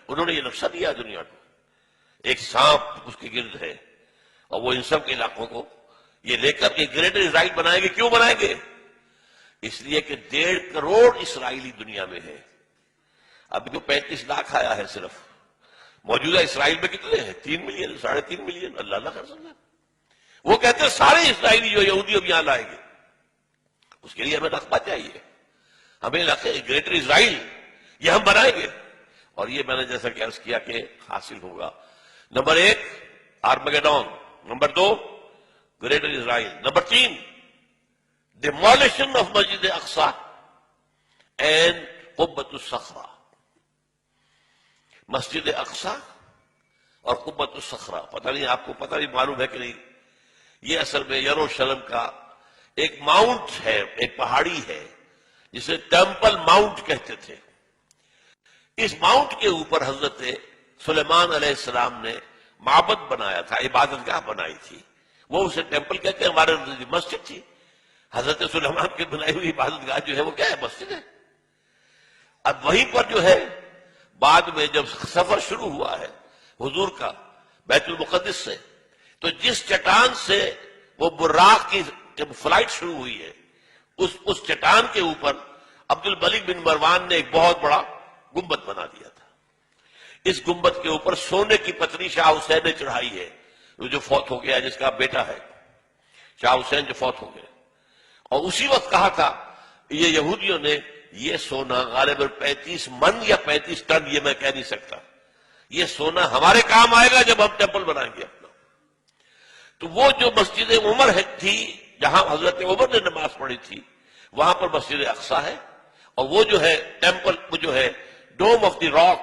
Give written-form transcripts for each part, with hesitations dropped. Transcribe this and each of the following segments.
انہوں نے یہ نقشہ دیا دنیا کو، ایک سانپ اس کے گرد ہے، اور وہ ان سب کے علاقوں کو یہ لے کر ایک گریٹر اسرائیل بنائیں گے۔ کیوں بنائیں گے؟ اس لیے کہ 1.5 کروڑ اسرائیلی دنیا میں ہے، ابھی تو 35 لاکھ آیا ہے صرف، موجودہ اسرائیل میں کتنے ہیں؟ 3 ملین، 3.5 ملین، اللہ اللہ کر سکتا ہے۔ وہ کہتے ہیں سارے اسرائیلی جو یہودی اب یہاں لائیں گے، اس کے لیے ہمیں رقبہ چاہیے، ہمیں گریٹر اسرائیل یہ ہم بنائیں گے، اور یہ میں نے جیسا کہ عرض کیا کہ حاصل ہوگا۔ نمبر 1 آرمگیڈون، نمبر 2 گریٹر اسرائیل، نمبر 3 ڈیمولیشن آف مسجد اقصی اینڈ قبۃ الصخرہ۔ مسجد اقصی اور قبۃ الصخرہ، پتہ نہیں آپ کو پتہ نہیں معلوم ہے کہ نہیں، یہ اصل میں یروشلم کا ایک ماؤنٹ ہے، ایک پہاڑی ہے جسے ٹیمپل ماؤنٹ کہتے تھے۔ اس ماؤنٹ کے اوپر حضرت سلیمان علیہ السلام نے معبد بنایا تھا، عبادت گاہ بنائی تھی، وہ اسے ٹیمپل کہتے ہیں، ہمارے مسجد تھی۔ حضرت سلیمان کی بنائی ہوئی عبادت گاہ جو ہے وہ کیا ہے؟ مسجد ہے۔ اب وہیں پر جو ہے بعد میں جب سفر شروع ہوا ہے حضور کا بیت المقدس سے، تو جس چٹان سے وہ براق کی جب فلائٹ شروع ہوئی ہے، اس چٹان کے اوپر عبد الملک بن مروان نے ایک بہت بڑا گنبد بنا دیا تھا۔ اس گنبد کے اوپر سونے کی پتری شاہ حسین نے چڑھائی ہے، جو فوت ہو گیا، جس کا بیٹا ہے شاہ حسین جو فوت ہو گئے، اور اسی وقت کہا تھا یہ یہودیوں نے یہ سونا غالباً 35 من یا 35 ٹن، یہ میں کہہ نہیں سکتا، یہ سونا ہمارے کام آئے گا جب ہم ٹیمپل بنائیں گے اپنا۔ تو وہ جو مسجد عمر تھی جہاں حضرت عمر نے نماز پڑھی تھی، وہاں پر مسجد اقصی ہے، اور وہ جو ہے ٹیمپل، وہ جو ہے ڈوم آف دی راک،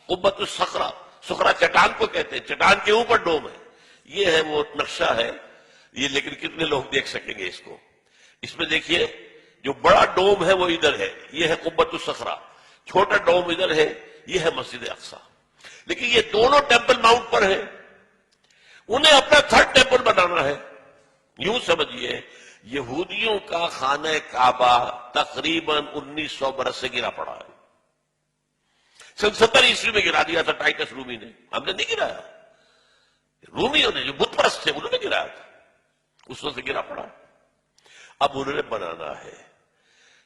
قبۃ الصخرہ، صخرہ چٹان کو کہتے ہیں، چٹان کے اوپر ڈوم ہے، یہ ہے وہ نقشہ ہے یہ۔ لیکن کتنے لوگ دیکھ سکیں گے اس کو؟ اس میں دیکھیے جو بڑا ڈوم ہے وہ ادھر ہے، یہ ہے قبۃ الصخرہ، چھوٹا ڈوم ادھر ہے، یہ ہے مسجد اقصی۔ لیکن یہ دونوں ٹیمپل ماؤنٹ پر ہیں، انہیں اپنا 3rd ٹیمپل بنانا ہے۔ یوں سمجھیے یہودیوں کا خانہ کعبہ تقریباً 1900 برس سے گرا پڑا ہے۔ 70 عیسوی میں گرا دیا تھا ٹائٹس رومی نے، ہم نے نہیں گرایا، رومیوں نے جو بت پرست تھے انہوں نے گرایا تھا، اس وقت سے گرا پڑا۔ اب انہوں نے بنانا ہے۔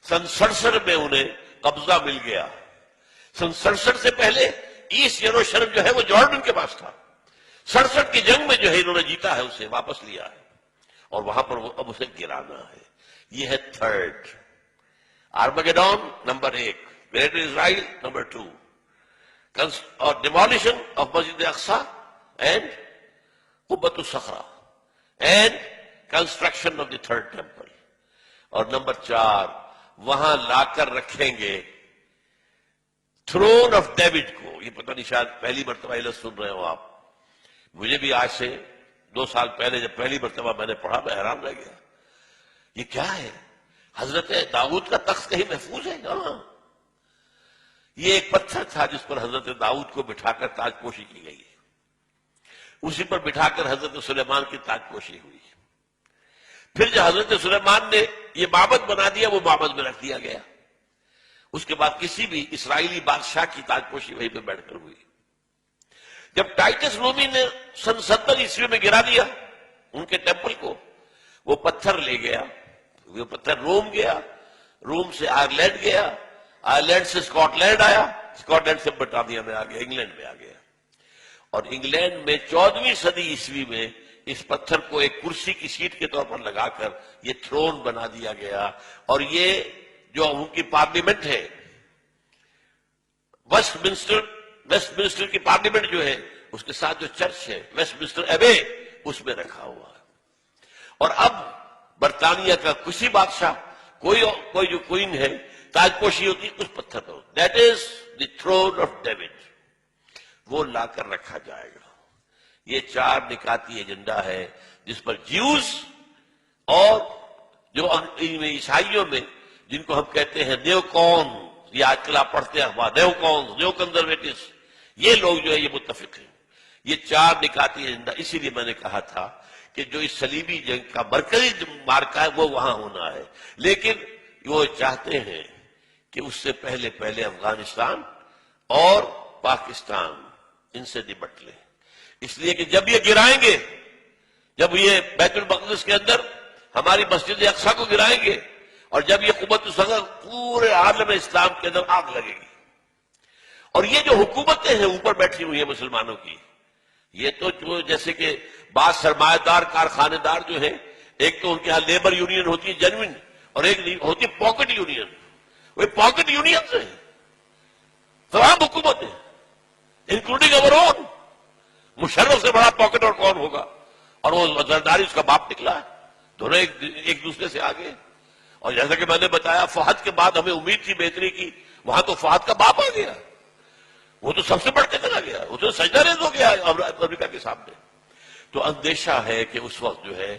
67 میں انہیں قبضہ مل گیا۔ 67 سے پہلے ایسٹ یروشلم جو ہے وہ جارڈن کے پاس تھا، 67 کی جنگ میں جو ہے انہوں نے جیتا ہے، اسے واپس لیا ہے، اور وہاں پر اب اسے گرانا ہے۔ یہ ہے 3rd آرمگیڈون، نمبر 1 گریٹر اسرائیل، نمبر 2 اور ڈیمولیشن آف مسجد اقصی اینڈ قبۃ الصخرہ and construction of the 3rd temple, اور نمبر 4 وہاں لا کر رکھیں گے تھرون آف ڈیوڈ کو۔ یہ پتہ نہیں شاید پہلی مرتبہ لفظ سن رہے ہو آپ، مجھے بھی آج سے 2 سال پہلے جب پہلی مرتبہ میں نے پڑھا میں حیران رہ گیا، یہ کیا ہے؟ حضرت داؤد کا تخت کہیں محفوظ ہے؟ ہاں، یہ ایک پتھر تھا جس پر حضرت داؤد کو بٹھا کر تاج پوشی کی گئی ہے، اسی پر بٹھا کر حضرت سلیمان کی تاج پوشی ہوئی۔ پھر جو حضرت سلیمان نے یہ معبد بنا دیا، وہ معبد میں رکھ دیا گیا، اس کے بعد کسی بھی اسرائیلی بادشاہ کی تاج پوشی وہیں پہ بیٹھ کر ہوئی۔ جب ٹائٹس رومی نے 70 عیسوی میں گرا دیا ان کے ٹیمپل کو، وہ پتھر لے گیا، وہ پتھر روم گیا، روم سے آئرلینڈ گیا، آئرلینڈ سے اسکاٹ لینڈ آیا، اسکاٹ لینڈ سے برطانیہ میں آ گیا، انگلینڈ میں آ گیا، اور انگلینڈ میں 14ویں صدی عیسوی میں اس پتھر کو ایک کرسی کی سیٹ کے طور پر لگا کر یہ تھرون بنا دیا گیا۔ اور یہ جو ان کی پارلیمنٹ ہے، ویسٹ منسٹر کی پارلیمنٹ جو ہے، اس کے ساتھ جو چرچ ہے ویسٹ منسٹر ایبے، اس میں رکھا ہوا ہے۔ اور اب برطانیہ کا کسی بادشاہ، کوئی جو کوئین ہے، تاج پوشی ہوتی اس پتھر پر، that is the throne of David, وہ لا کر رکھا جائے گا۔ یہ 4 نکاتی ایجنڈا ہے جس پر جیوز اور جو عیسائیوں میں جن کو ہم کہتے ہیں نیو کون، یہ آج کل آپ پڑھتے ہیں نیو کون، نیو کنزرویٹوز، یہ لوگ جو ہے یہ متفق ہیں۔ یہ 4 نکاتی ایجنڈا، اسی لیے میں نے کہا تھا کہ جو اس صلیبی جنگ کا مرکزی مارکہ ہے وہ وہاں ہونا ہے، لیکن وہ چاہتے ہیں کہ اس سے پہلے افغانستان اور پاکستان ان سے نمٹ لیں، اس لیے کہ جب یہ گرائیں گے، جب یہ بیت المقدس کے اندر ہماری مسجد اقصی کو گرائیں گے، اور جب یہ قوت الصغر پورے عالم اسلام کے اندر آگ لگے گی. اور یہ جو حکومتیں ہیں اوپر بیٹھی ہوئی ہیں مسلمانوں کی، یہ تو جو جیسے کہ بعض سرمایہ دار کارخانے دار جو ہیں، ایک تو ان کے ہاں لیبر یونین ہوتی ہے جینوئن، اور ایک ہوتی ہے پاکٹ یونین. وہ پاکٹ یونین سے ہیں تمام حکومتیں انکلوڈنگ اوور اون. مشرف سے بڑا پاکٹ اور کون ہوگا؟ اور وہ زرداری اس کا باپ نکلا ہے. دونوں ایک دوسرے سے آگے. اور جیسا کہ میں نے بتایا، فہد کے بعد ہمیں امید تھی بہتری کی، وہاں تو فہد کا باپ آ گیا، وہ تو سب سے بڑھ کے چلا گیا، وہ تو سجدہ ریز ہو گیا امریکہ کے سامنے. تو اندیشہ ہے کہ اس وقت جو ہے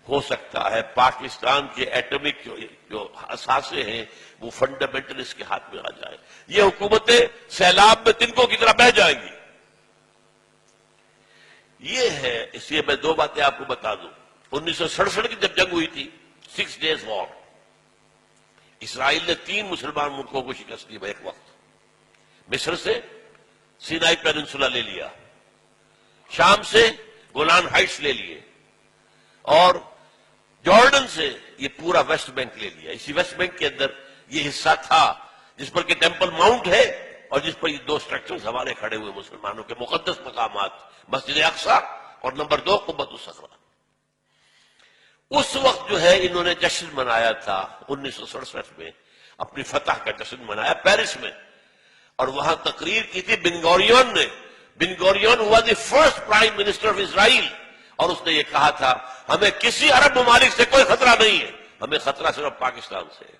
ہو سکتا ہے پاکستان کے ایٹمک جو اثاثے ہیں وہ فنڈامنٹلسٹ کے ہاتھ میں آ جائے. یہ حکومتیں سیلاب میں تنکوں کی طرح بہہ جائیں گی. یہ ہے. اس لیے میں دو باتیں آپ کو بتا دوں. 1967 کی جب جنگ ہوئی تھی، 6 days وار، اسرائیل نے 3 مسلمان ملکوں کو شکست دی ایک وقت. مصر سے سینائی پیننسولا لے لیا، شام سے گولان ہائٹس لے لیے، اور جارڈن سے یہ پورا ویسٹ بینک لے لیا. اسی ویسٹ بینک کے اندر یہ حصہ تھا جس پر کہ ٹیمپل ماؤنٹ ہے، اور جس پر یہ 2 سٹرکچرز ہمارے کھڑے ہوئے مسلمانوں کے مقدس مقامات، مسجد اقصی اور نمبر 2 قبۃ الصخرہ. اس وقت جو ہے انہوں نے جشن منایا تھا 1967 میں، اپنی فتح کا جشن منایا پیرس میں، اور وہاں تقریر کی تھی بن گوریون نے. بن گوریون ہوا the first prime minister of Israel, اور اس نے یہ کہا تھا ہمیں کسی عرب ممالک سے کوئی خطرہ نہیں ہے، ہمیں خطرہ صرف پاکستان سے ہے.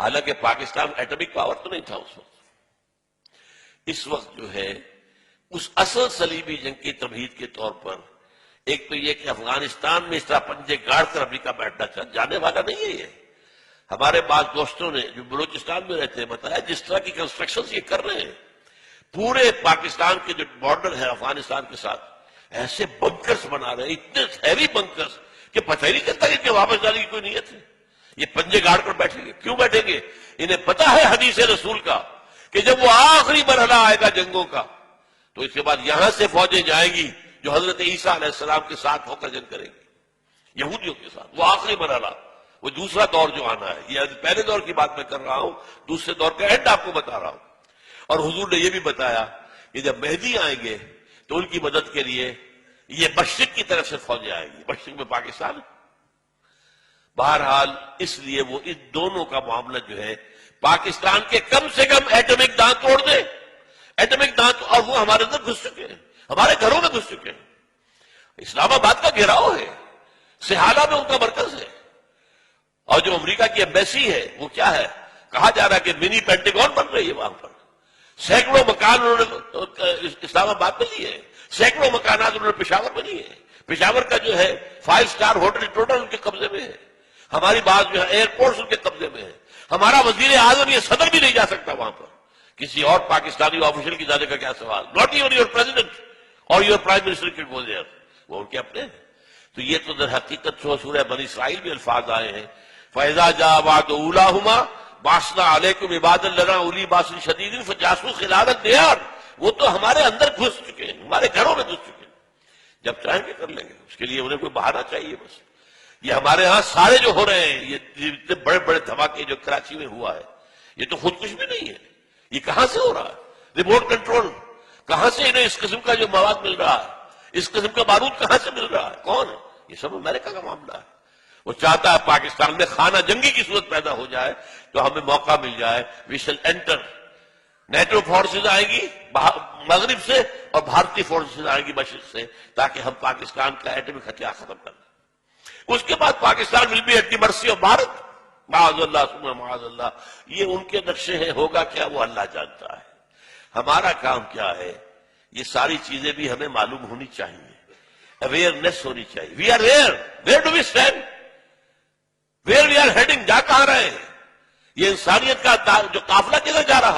حالانکہ پاکستان ایٹمک پاور تو نہیں تھا اس وقت. اس وقت جو ہے اس اصل صلیبی جنگ کی تمہید کے طور پر ایک تو یہ کہ افغانستان میں اس طرح پنجے گاڑ کر امریکہ بیٹھنا جانے والا نہیں ہے. یہ ہمارے بعض دوستوں نے جو بلوچستان میں رہتے ہیں بتایا جس طرح کی کنسٹرکشن یہ کر رہے ہیں پورے پاکستان کے جو بارڈر ہے افغانستان کے ساتھ، ایسے بنکرز بنا رہے ہیں، اتنے ہیوی بنکرز کہ پتہ ہی نہیں چلتا کہ واپس جانے کی کوئی نیت ہے. یہ پنجے گاڑ کر بیٹھیں گے. کیوں بیٹھیں گے؟ انہیں پتا ہے حدیث رسول کا کہ جب وہ آخری مرحلہ آئے گا جنگوں کا، تو اس کے بعد یہاں سے فوجیں جائیں گی جو حضرت عیسیٰ علیہ السلام کے ساتھ ہو کر جنگ کریں گی یہودیوں کے ساتھ. وہ آخری مرحلہ، وہ دوسرا دور جو آنا ہے. یہ پہلے دور کی بات میں کر رہا ہوں، دوسرے دور کا اینڈ آپ کو بتا رہا ہوں. اور حضور نے یہ بھی بتایا کہ جب مہدی آئیں گے تو ان کی مدد کے لیے یہ مشرق کی طرف سے فوجیں آئیں گی. مشرق میں پاکستان. بہرحال اس لیے وہ ان دونوں کا معاملہ جو ہے پاکستان کے کم سے کم ایٹمک دانت توڑ دے. ایٹمک دانت، اور وہ ہمارے اندر گھس چکے ہیں، ہمارے گھروں میں گھس چکے ہیں. اسلام آباد کا گھیراؤ ہے، سہالہ میں ان کا مرکز ہے. اور جو امریکہ کی ایمبیسی ہے وہ کیا ہے؟ کہا جا رہا ہے کہ منی پینٹاگون بن رہی ہے وہاں پر. سینکڑوں مکان انہوں نے اسلام آباد میں لیے ہیں، سینکڑوں مکانات انہوں نے پشاور میں لیے ہیں. پشاور کا جو ہے 5 اسٹار ہوٹل ٹوٹل ان کے قبضے میں ہے. ہماری بات جو ہے ایئرپورٹس ان کے قبضے میں ہے. ہمارا وزیر اعظم یہ صدر بھی نہیں جا سکتا وہاں پر. کسی اور پاکستانی آفیشل کی جانے کا کیا سوال؟ ناٹ ایون یور پریزیڈنٹ اور your prime minister can go there. وہ ان کے اپنے ہیں. تو یہ تو در حقیقت سورہ بنی اسرائیل میں الفاظ آئے ہیں، فَإِذَا جَاءَ وَعْدُ أُولَاهُمَا بَعَثْنَا عَلَيْكُمْ عِبَادًا لَنَا أُولِي بَأْسٍ شَدِيدٍ فَجَاسُوا خِلَالَ الدِّيَارِ. وہ تو ہمارے اندر گھس چکے ہیں، ہمارے گھروں میں گھس چکے ہیں. جب چاہیں گے کر لیں گے. اس کے لیے انہیں کوئی بہانہ چاہیے بس. یہ ہمارے ہاں سارے جو ہو رہے ہیں، یہ اتنے بڑے بڑے دھماکے جو کراچی میں ہوا ہے، یہ تو خود کچھ بھی نہیں ہے. یہ کہاں سے ہو رہا ہے؟ Remote control. کہاں سے انہیں اس قسم کا جو مواد مل رہا ہے، اس قسم کا بارود کہاں سے مل رہا ہے؟ کون ہے؟ یہ سب امریکہ کا معاملہ ہے. وہ چاہتا ہے پاکستان میں خانہ جنگی کی صورت پیدا ہو جائے تو ہمیں موقع مل جائے. وی شل انٹر. نیٹو فورسز آئیں گی مغرب سے اور بھارتی فورسز آئیں گی مشرق سے، تاکہ ہم پاکستان کا ایٹمک ہتھیار ختم کر دیں. اس کے بعد Pakistan will be at the mercy of Bharat. معاذ اللہ ثم معاذ اللہ. یہ ان کے نقشے ہیں، ہوگا کیا وہ اللہ جانتا ہے. ہمارا کام کیا ہے؟ یہ ساری چیزیں بھی ہمیں معلوم ہونی چاہیے، اویئرنیس ہونی چاہیے. We are where do we stand, where we are heading, جا کہاں رہے ہیں. یہ انسانیت کا جو قافلہ کدھر جا رہا